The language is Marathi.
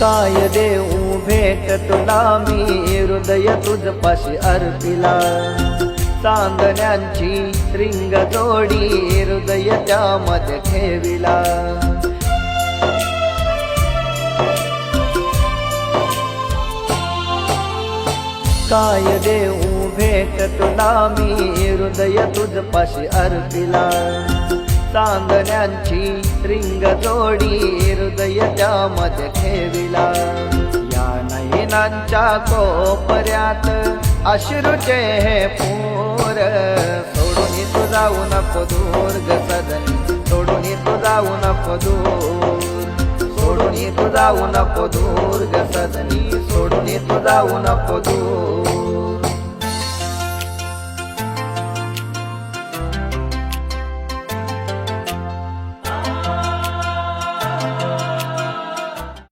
काय देऊ भेट तुला मी हृदय तुझपाशी अर्पिला चांदण्यांची रिंग जोडी हृदय त्यामध्ये ठेविला काय देऊ भेट तुला मी हृदय तुझपाशी अर्पिला चांदण्यांची रिंग जोडी हृदय त्यामध्ये ठेविला या नयनांच्या कोपऱ्यात अश्रूचे हे पूर सोडून तू जाऊ नको दूर ग सजनी सोडून तू जाऊ नको दूर सोडून तू जाऊ नको दूर ग सजनी सोडून तू जाऊ नको दूर